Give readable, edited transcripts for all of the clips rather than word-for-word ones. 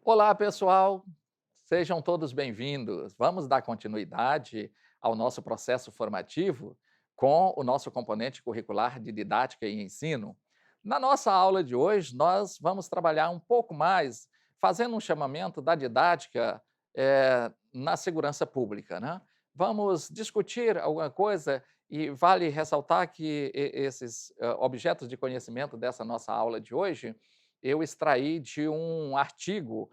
Olá, pessoal! Sejam todos bem-vindos. Vamos dar continuidade ao nosso processo formativo com o nosso componente curricular de didática e ensino. Na nossa aula de hoje, nós vamos trabalhar um pouco mais, fazendo um chamamento da didática na segurança pública, né? Vamos discutir alguma coisa e vale ressaltar que esses objetos de conhecimento dessa nossa aula de hoje eu extraí de um artigo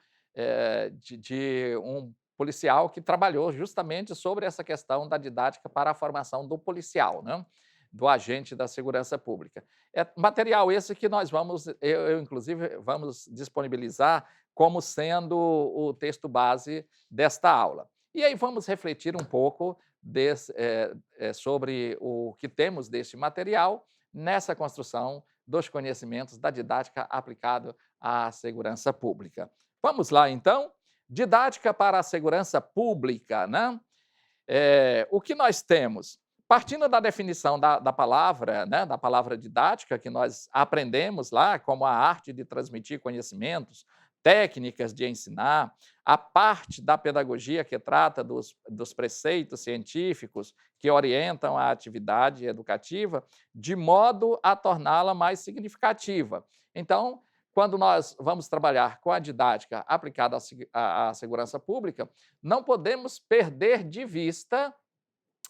de um policial que trabalhou justamente sobre essa questão da didática para a formação do policial, né? Do agente da segurança pública. É material esse que nós vamos, inclusive, vamos disponibilizar como sendo o texto base desta aula. E aí vamos refletir um pouco sobre o que temos deste material nessa construção dos conhecimentos da didática aplicado à segurança pública. Vamos lá, então? Didática para a segurança pública, né? O que nós temos? Partindo da definição da palavra, né, da palavra didática, que nós aprendemos lá, como a arte de transmitir conhecimentos, técnicas de ensinar, a parte da pedagogia que trata dos preceitos científicos que orientam a atividade educativa, de modo a torná-la mais significativa. Então, quando nós vamos trabalhar com a didática aplicada à segurança pública, não podemos perder de vista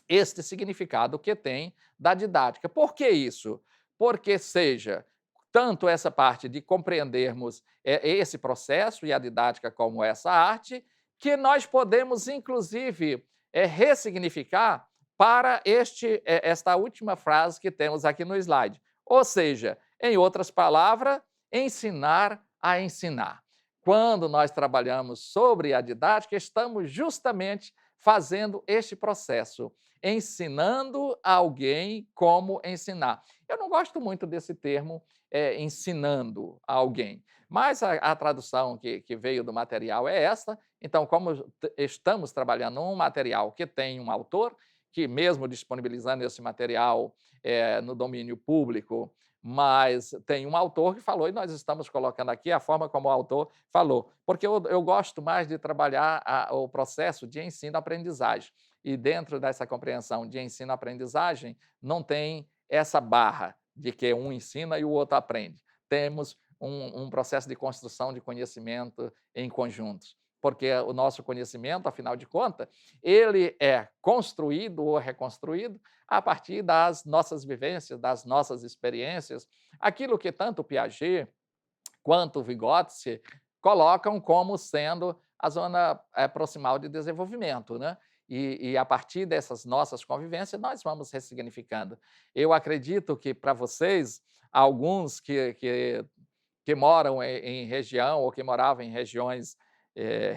este significado que tem da didática. Por que isso? Porque seja tanto essa parte de compreendermos esse processo e a didática como essa arte, que nós podemos, inclusive, ressignificar para esta última frase que temos aqui no slide. Ou seja, em outras palavras, ensinar a ensinar. Quando nós trabalhamos sobre a didática, estamos justamente fazendo este processo, ensinando alguém como ensinar. Eu não gosto muito desse termo, ensinando alguém, mas a tradução que veio do material é essa. Então, como estamos trabalhando um material que tem um autor, que mesmo disponibilizando esse material no domínio público, mas tem um autor que falou, e nós estamos colocando aqui a forma como o autor falou, porque eu gosto mais de trabalhar o processo de ensino-aprendizagem. E dentro dessa compreensão de ensino-aprendizagem, não tem essa barra de que um ensina e o outro aprende. Temos um processo de construção de conhecimento em conjuntos, porque o nosso conhecimento, afinal de contas, ele é construído ou reconstruído a partir das nossas vivências, das nossas experiências, aquilo que tanto Piaget quanto Vygotsky colocam como sendo a zona proximal de desenvolvimento, né? E a partir dessas nossas convivências, nós vamos ressignificando. Eu acredito que, para vocês, alguns que moram em região ou que moravam em regiões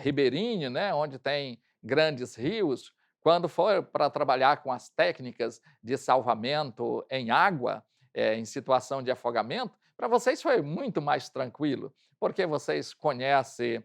ribeirinhas, né, onde tem grandes rios, quando for para trabalhar com as técnicas de salvamento em água, em situação de afogamento, para vocês foi muito mais tranquilo, porque vocês conhecem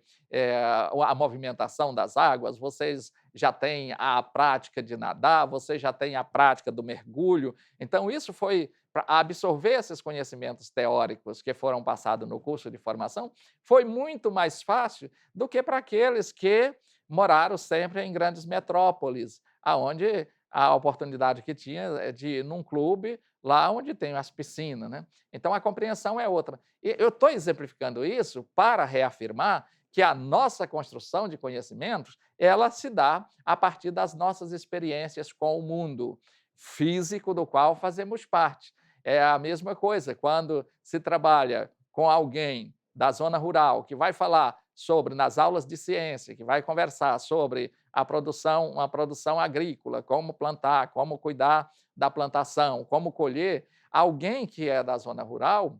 a movimentação das águas, vocês já têm a prática de nadar, vocês já têm a prática do mergulho. Então, isso foi para absorver esses conhecimentos teóricos que foram passados no curso de formação, foi muito mais fácil do que para aqueles que moraram sempre em grandes metrópoles, aonde a oportunidade que tinha é de ir num clube lá onde tem as piscinas, né? Então a compreensão é outra. E eu estou exemplificando isso para reafirmar que a nossa construção de conhecimentos ela se dá a partir das nossas experiências com o mundo físico do qual fazemos parte. É a mesma coisa quando se trabalha com alguém da zona rural que vai falar sobre, nas aulas de ciência, que vai conversar sobre uma produção agrícola, como plantar, como cuidar da plantação, como colher, alguém que é da zona rural,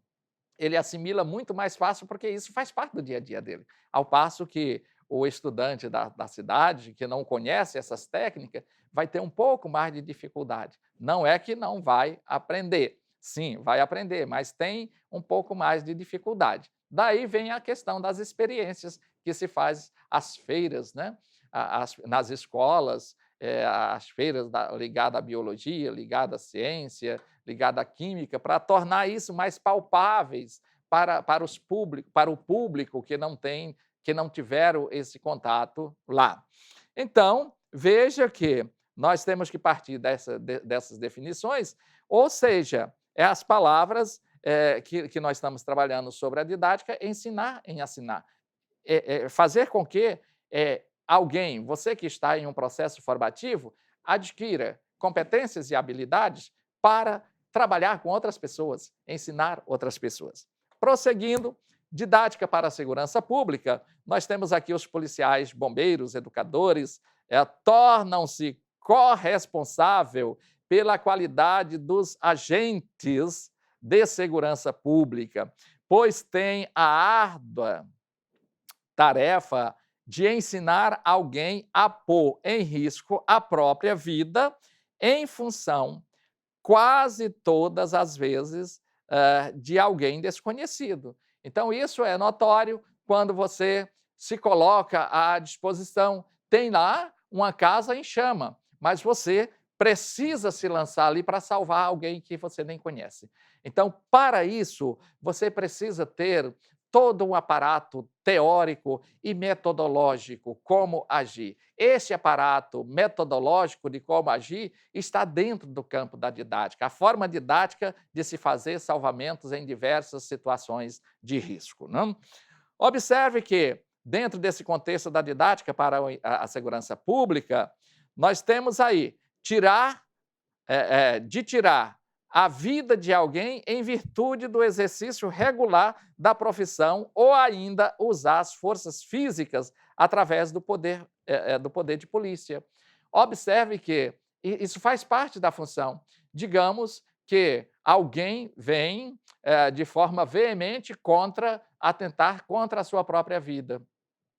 ele assimila muito mais fácil, porque isso faz parte do dia a dia dele. Ao passo que o estudante da cidade, que não conhece essas técnicas, vai ter um pouco mais de dificuldade. Não é que não vai aprender. Sim, vai aprender, mas tem um pouco mais de dificuldade. Daí vem a questão das experiências que se faz às feiras, né? Nas escolas, as feiras ligadas à biologia, ligadas à ciência, ligada à química, para tornar isso mais palpáveis para o público que não tem que não tiveram esse contato lá. Então, veja que nós temos que partir dessas definições, ou seja, as palavras que nós estamos trabalhando sobre a didática, ensinar em assinar. Fazer com que alguém, você que está em um processo formativo, adquira competências e habilidades para trabalhar com outras pessoas, ensinar outras pessoas. Prosseguindo, didática para a segurança pública, nós temos aqui os policiais, bombeiros, educadores, tornam-se corresponsável pela qualidade dos agentes de segurança pública, pois tem a árdua tarefa de ensinar alguém a pôr em risco a própria vida em função, quase todas as vezes, de alguém desconhecido. Então, isso é notório quando você se coloca à disposição. Tem lá uma casa em chama, mas você precisa se lançar ali para salvar alguém que você nem conhece. Então, para isso, você precisa ter todo um aparato teórico e metodológico, como agir. Esse aparato metodológico de como agir está dentro do campo da didática, a forma didática de se fazer salvamentos em diversas situações de risco. Não? Observe que, dentro desse contexto da didática para a segurança pública, nós temos aí tirar a vida de alguém em virtude do exercício regular da profissão ou ainda usar as forças físicas através do poder de polícia. Observe que isso faz parte da função. Digamos que alguém vem de forma veemente atentar contra a sua própria vida.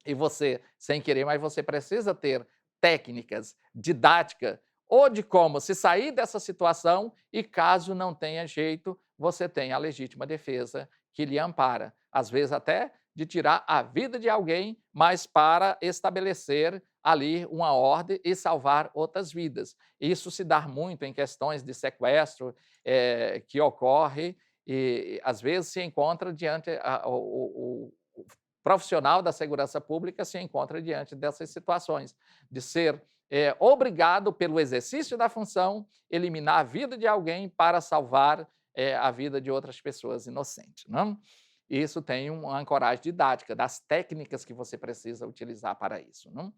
E você, sem querer, mas você precisa ter técnicas, didática, ou de como se sair dessa situação e, caso não tenha jeito, você tem a legítima defesa que lhe ampara. Às vezes até de tirar a vida de alguém, mas para estabelecer ali uma ordem e salvar outras vidas. Isso se dá muito em questões de sequestro que ocorre e, às vezes, se encontra diante... o profissional da segurança pública se encontra diante dessas situações, de ser obrigado, pelo exercício da função, eliminar a vida de alguém para salvar a vida de outras pessoas inocentes. Não? Isso tem uma ancoragem didática, das técnicas que você precisa utilizar para isso. Não?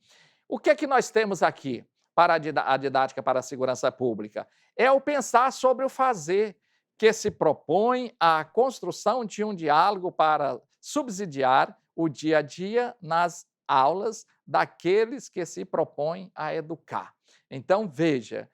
O que é que nós temos aqui para a didática para a segurança pública? É o pensar sobre o fazer, que se propõe a construção de um diálogo para subsidiar o dia a dia nas aulas daqueles que se propõem a educar. Então, veja,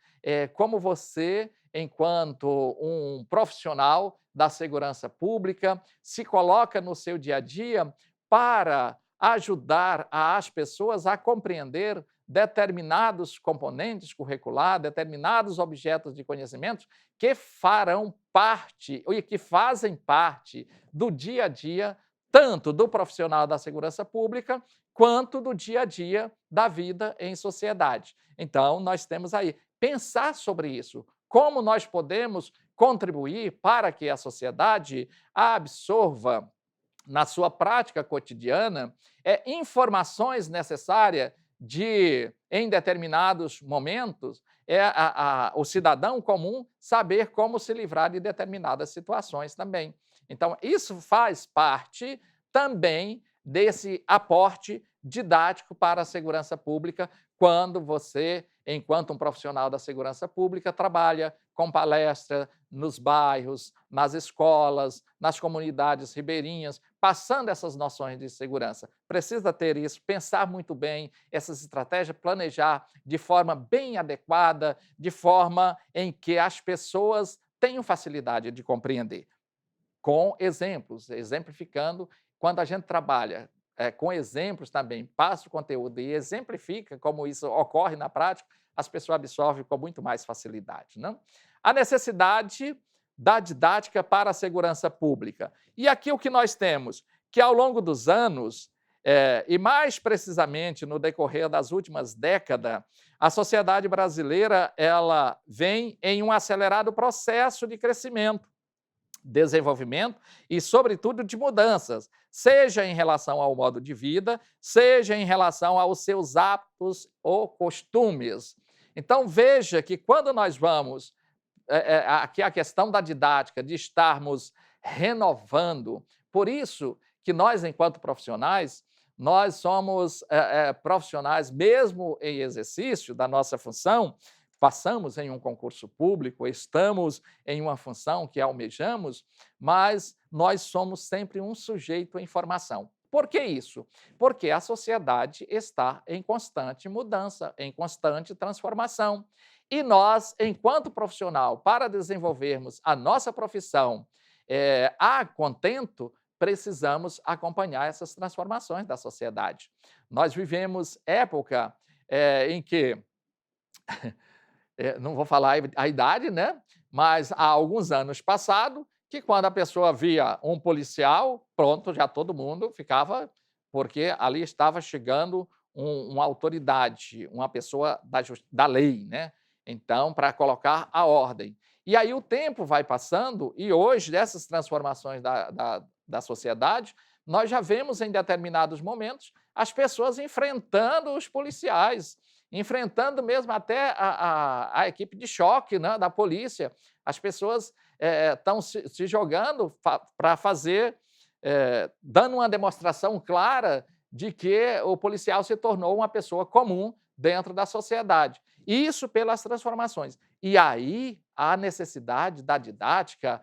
como você, enquanto um profissional da segurança pública, se coloca no seu dia a dia para ajudar as pessoas a compreender determinados componentes curriculares, determinados objetos de conhecimento que farão parte, e que fazem parte do dia a dia, tanto do profissional da segurança pública, quanto do dia a dia da vida em sociedade. Então, nós temos aí pensar sobre isso, como nós podemos contribuir para que a sociedade absorva na sua prática cotidiana informações necessárias em determinados momentos, o cidadão comum saber como se livrar de determinadas situações também. Então, isso faz parte também desse aporte didático para a segurança pública, quando você, enquanto um profissional da segurança pública, trabalha com palestra nos bairros, nas escolas, nas comunidades ribeirinhas, passando essas noções de segurança. Precisa ter isso, pensar muito bem essas estratégias, planejar de forma bem adequada, de forma em que as pessoas tenham facilidade de compreender. Com exemplos, exemplificando, quando a gente trabalha com exemplos também, passa o conteúdo e exemplifica como isso ocorre na prática, as pessoas absorvem com muito mais facilidade. Não? A necessidade da didática para a segurança pública. E aqui o que nós temos? Que ao longo dos anos, e mais precisamente no decorrer das últimas décadas, a sociedade brasileira ela vem em um acelerado processo de crescimento. desenvolvimento e, sobretudo, de mudanças, seja em relação ao modo de vida, seja em relação aos seus hábitos ou costumes. Então, veja que quando nós vamos aqui a questão da didática, de estarmos renovando. Por isso que nós, enquanto profissionais, nós somos profissionais, mesmo em exercício da nossa função, passamos em um concurso público, estamos em uma função que almejamos, mas nós somos sempre um sujeito em formação. Por que isso? Porque a sociedade está em constante mudança, em constante transformação. E nós, enquanto profissional, para desenvolvermos a nossa profissão a contento, precisamos acompanhar essas transformações da sociedade. Nós vivemos época em que, não vou falar a idade, né? Mas há alguns anos passado, que quando a pessoa via um policial, pronto, já todo mundo ficava, porque ali estava chegando uma autoridade, uma pessoa da lei, né? Então, para colocar a ordem. E aí o tempo vai passando, e hoje, dessas transformações da sociedade, nós já vemos em determinados momentos as pessoas enfrentando os policiais, enfrentando mesmo até a equipe de choque, né, da polícia. As pessoas estão se jogando para fazer, dando uma demonstração clara de que o policial se tornou uma pessoa comum dentro da sociedade. Isso pelas transformações. E aí a necessidade da didática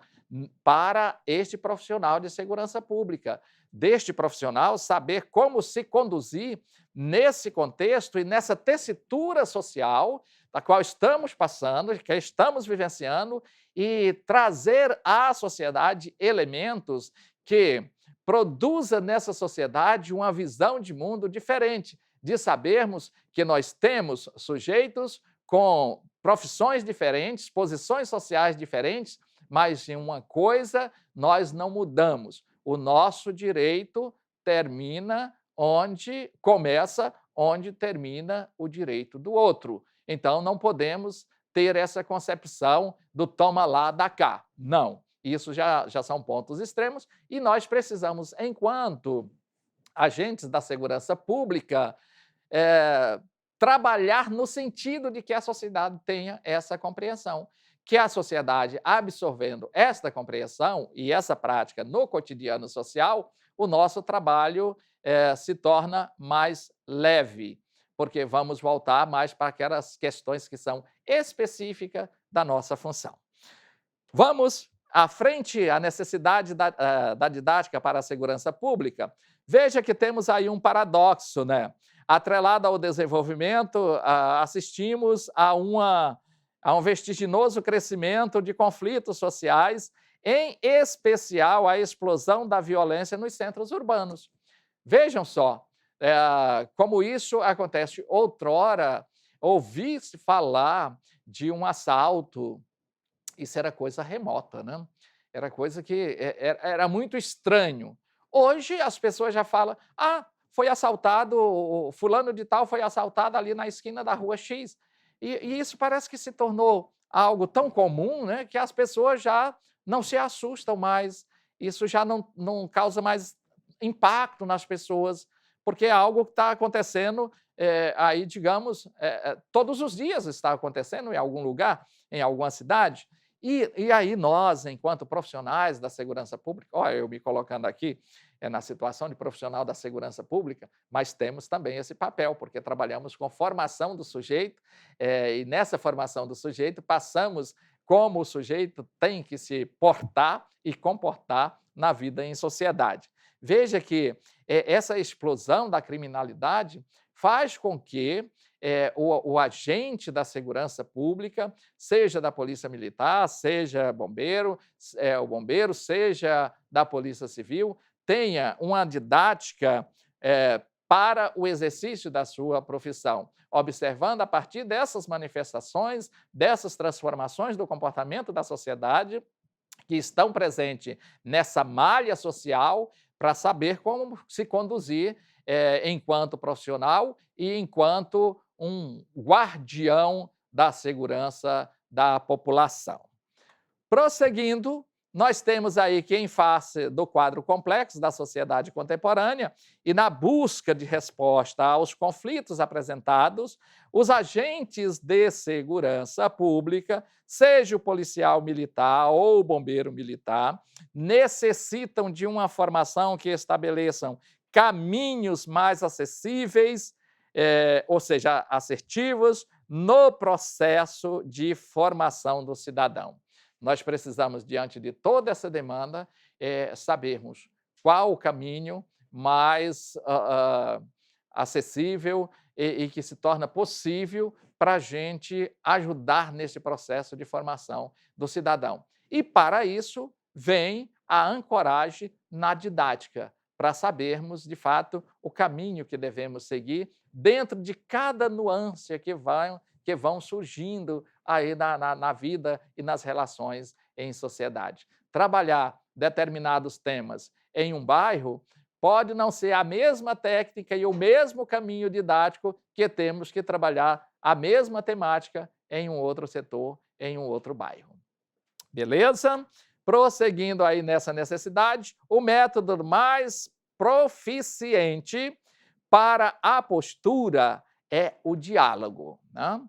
para este profissional de segurança pública, deste profissional saber como se conduzir nesse contexto e nessa tessitura social da qual estamos passando, que estamos vivenciando, e trazer à sociedade elementos que produza nessa sociedade uma visão de mundo diferente, de sabermos que nós temos sujeitos com profissões diferentes, posições sociais diferentes, mas em uma coisa nós não mudamos: o nosso direito termina onde começa, onde termina o direito do outro. Então não podemos ter essa concepção do toma lá, dá cá. Não, isso já são pontos extremos e nós precisamos, enquanto agentes da segurança pública, trabalhar no sentido de que a sociedade tenha essa compreensão, que a sociedade, absorvendo esta compreensão e essa prática no cotidiano social, o nosso trabalho se torna mais leve, porque vamos voltar mais para aquelas questões que são específicas da nossa função. Vamos à frente à necessidade da didática para a segurança pública. Veja que temos aí um paradoxo, né? Atrelado ao desenvolvimento, assistimos a um vertiginoso crescimento de conflitos sociais, em especial a explosão da violência nos centros urbanos. Vejam só como isso acontece. Outrora, ouvi-se falar de um assalto, isso era coisa remota, né? Era coisa que era muito estranho. Hoje as pessoas já falam, foi assaltado, o fulano de tal foi assaltado ali na esquina da rua X. E isso parece que se tornou algo tão comum, né, que as pessoas já não se assustam mais, isso já não causa mais impacto nas pessoas, porque é algo que está acontecendo aí, digamos, todos os dias está acontecendo em algum lugar, em alguma cidade. E aí nós, enquanto profissionais da segurança pública, olha, eu me colocando aqui na situação de profissional da segurança pública, mas temos também esse papel, porque trabalhamos com formação do sujeito, e nessa formação do sujeito passamos como o sujeito tem que se portar e comportar na vida em sociedade. Veja que essa explosão da criminalidade faz com que o agente da segurança pública, seja da Polícia Militar, seja o bombeiro, seja da Polícia Civil, tenha uma didática para o exercício da sua profissão, observando a partir dessas manifestações, dessas transformações do comportamento da sociedade que estão presentes nessa malha social, para saber como se conduzir enquanto profissional e enquanto um guardião da segurança da população. Prosseguindo, nós temos aí que, em face do quadro complexo da sociedade contemporânea e na busca de resposta aos conflitos apresentados, os agentes de segurança pública, seja o policial militar ou o bombeiro militar, necessitam de uma formação que estabeleçam caminhos mais acessíveis, ou seja, assertivos, no processo de formação do cidadão. Nós precisamos, diante de toda essa demanda, sabermos qual o caminho mais acessível e que se torna possível para a gente ajudar nesse processo de formação do cidadão. E, para isso, vem a ancoragem na didática, para sabermos, de fato, o caminho que devemos seguir dentro de cada nuance que vão surgindo aí na vida e nas relações em sociedade. Trabalhar determinados temas em um bairro pode não ser a mesma técnica e o mesmo caminho didático que temos que trabalhar a mesma temática em um outro setor, em um outro bairro. Beleza? Prosseguindo aí nessa necessidade, o método mais proficiente para a postura é o diálogo, né?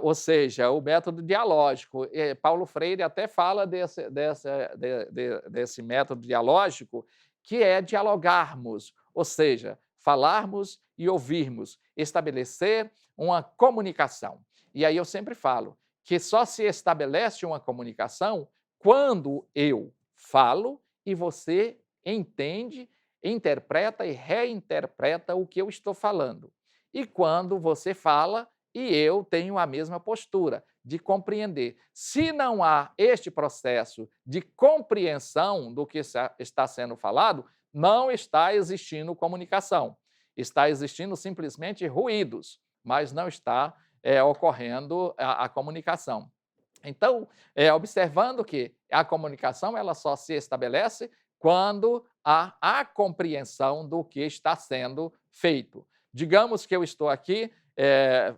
Ou seja, o método dialógico. Paulo Freire até fala desse método dialógico, que é dialogarmos, ou seja, falarmos e ouvirmos, estabelecer uma comunicação. E aí eu sempre falo que só se estabelece uma comunicação quando eu falo e você entende, interpreta e reinterpreta o que eu estou falando. E quando você fala e eu tenho a mesma postura de compreender. Se não há este processo de compreensão do que está sendo falado, não está existindo comunicação. Está existindo simplesmente ruídos, mas não está ocorrendo a comunicação. Então, observando que a comunicação ela só se estabelece quando há a compreensão do que está sendo feito. Digamos que eu estou aqui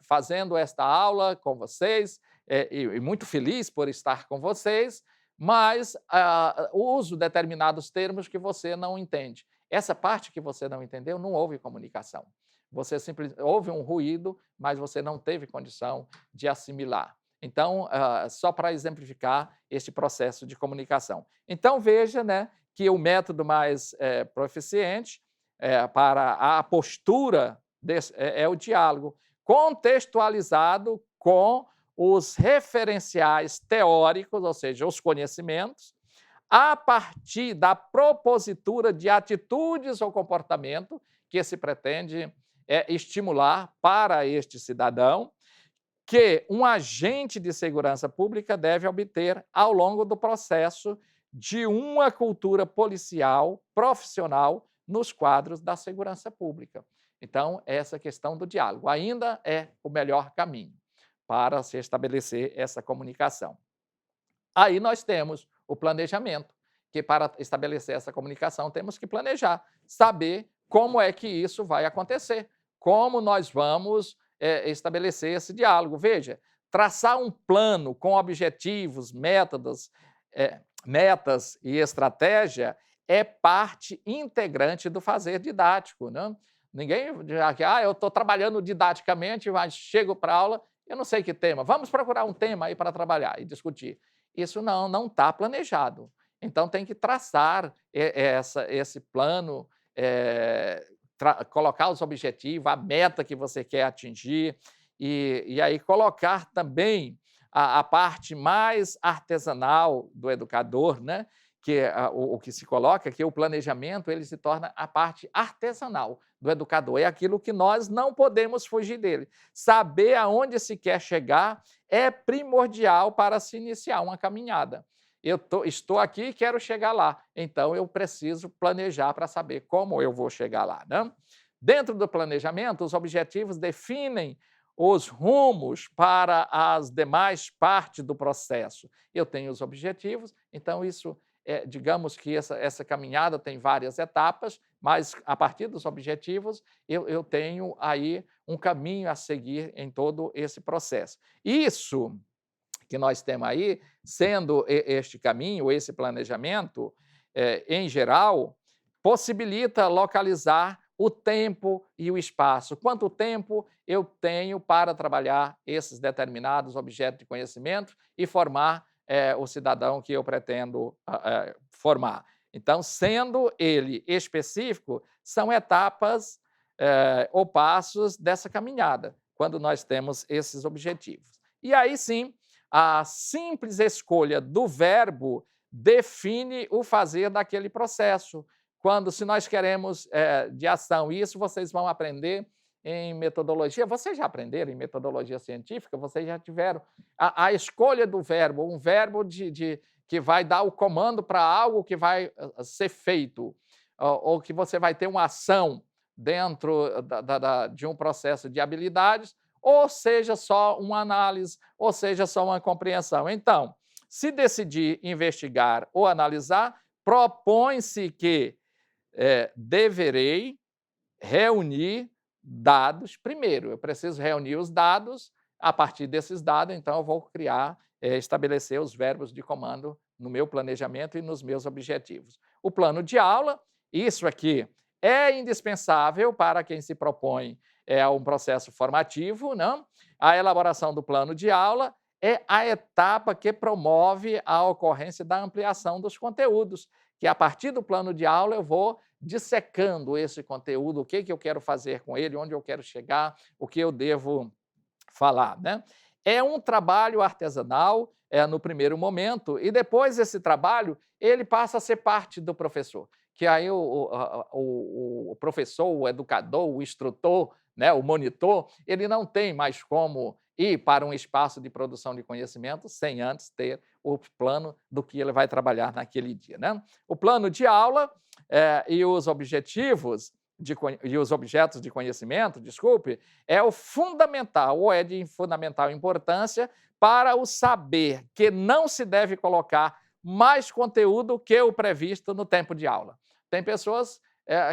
fazendo esta aula com vocês, e muito feliz por estar com vocês, mas uso determinados termos que você não entende. Essa parte que você não entendeu, não houve comunicação. Você simplesmente houve um ruído, mas você não teve condição de assimilar. Então, só para exemplificar este processo de comunicação. Então, veja, né, que o método mais proficiente para a postura é o diálogo, contextualizado com os referenciais teóricos, ou seja, os conhecimentos, a partir da propositura de atitudes ou comportamento que se pretende estimular para este cidadão, que um agente de segurança pública deve obter ao longo do processo de uma cultura policial profissional nos quadros da segurança pública. Então, essa questão do diálogo ainda é o melhor caminho para se estabelecer essa comunicação. Aí nós temos o planejamento, que para estabelecer essa comunicação temos que planejar, saber como é que isso vai acontecer, como nós vamos estabelecer esse diálogo. Veja, traçar um plano com objetivos, métodos, metas e estratégia é parte integrante do fazer didático, né? Ninguém diz que eu estou trabalhando didaticamente, mas chego para a aula, eu não sei que tema. Vamos procurar um tema aí para trabalhar e discutir. Isso não está planejado. Então, tem que traçar esse plano, colocar os objetivos, a meta que você quer atingir, e aí colocar também a parte mais artesanal do educador, né? Que o que se coloca, que o planejamento ele se torna a parte artesanal do educador. É aquilo que nós não podemos fugir dele. Saber aonde se quer chegar é primordial para se iniciar uma caminhada. Estou aqui e quero chegar lá, então eu preciso planejar para saber como eu vou chegar lá, né? Dentro do planejamento, os objetivos definem os rumos para as demais partes do processo. Eu tenho os objetivos, então isso digamos que essa caminhada tem várias etapas, mas a partir dos objetivos eu tenho aí um caminho a seguir em todo esse processo. Isso que nós temos aí, sendo este caminho, esse planejamento, em geral, possibilita localizar o tempo e o espaço. Quanto tempo eu tenho para trabalhar esses determinados objetos de conhecimento e formar o cidadão que eu pretendo formar. Então, sendo ele específico, são etapas ou passos dessa caminhada, quando nós temos esses objetivos. E aí sim, a simples escolha do verbo define o fazer daquele processo. Quando, se nós queremos de ação, isso vocês vão aprender em metodologia, vocês já aprenderam em metodologia científica, vocês já tiveram a escolha do verbo, um verbo que vai dar o comando para algo que vai ser feito, ou que você vai ter uma ação dentro de um processo de habilidades, ou seja só uma análise, ou seja só uma compreensão. Então, se decidir investigar ou analisar, propõe-se que deverei reunir dados primeiro. Eu preciso reunir os dados, a partir desses dados, então eu vou estabelecer os verbos de comando no meu planejamento e nos meus objetivos. O plano de aula, isso aqui é indispensável para quem se propõe um processo formativo, não? A elaboração do plano de aula é a etapa que promove a ocorrência da ampliação dos conteúdos, que a partir do plano de aula eu vou dissecando esse conteúdo, o que eu quero fazer com ele, onde eu quero chegar, o que eu devo falar, né? É um trabalho artesanal no primeiro momento, e depois esse trabalho ele passa a ser parte do professor, que aí o professor, o educador, o instrutor, né, o monitor, ele não tem mais como ir para um espaço de produção de conhecimento sem antes ter o plano do que ele vai trabalhar naquele dia, né? O plano de aula e os objetivos e os objetos de conhecimento, desculpe, é o fundamental, ou é de fundamental importância para o saber que não se deve colocar mais conteúdo que o previsto no tempo de aula. Tem pessoas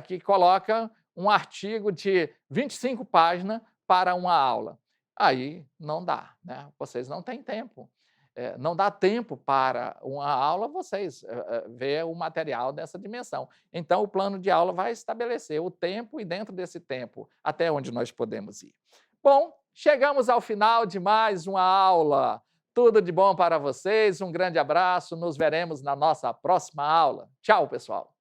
que colocam um artigo de 25 páginas para uma aula. Aí não dá, né? Vocês não têm tempo. Não dá tempo para uma aula vocês ver o material dessa dimensão. Então, o plano de aula vai estabelecer o tempo e, dentro desse tempo, até onde nós podemos ir. Bom, chegamos ao final de mais uma aula. Tudo de bom para vocês, um grande abraço, nos veremos na nossa próxima aula. Tchau, pessoal!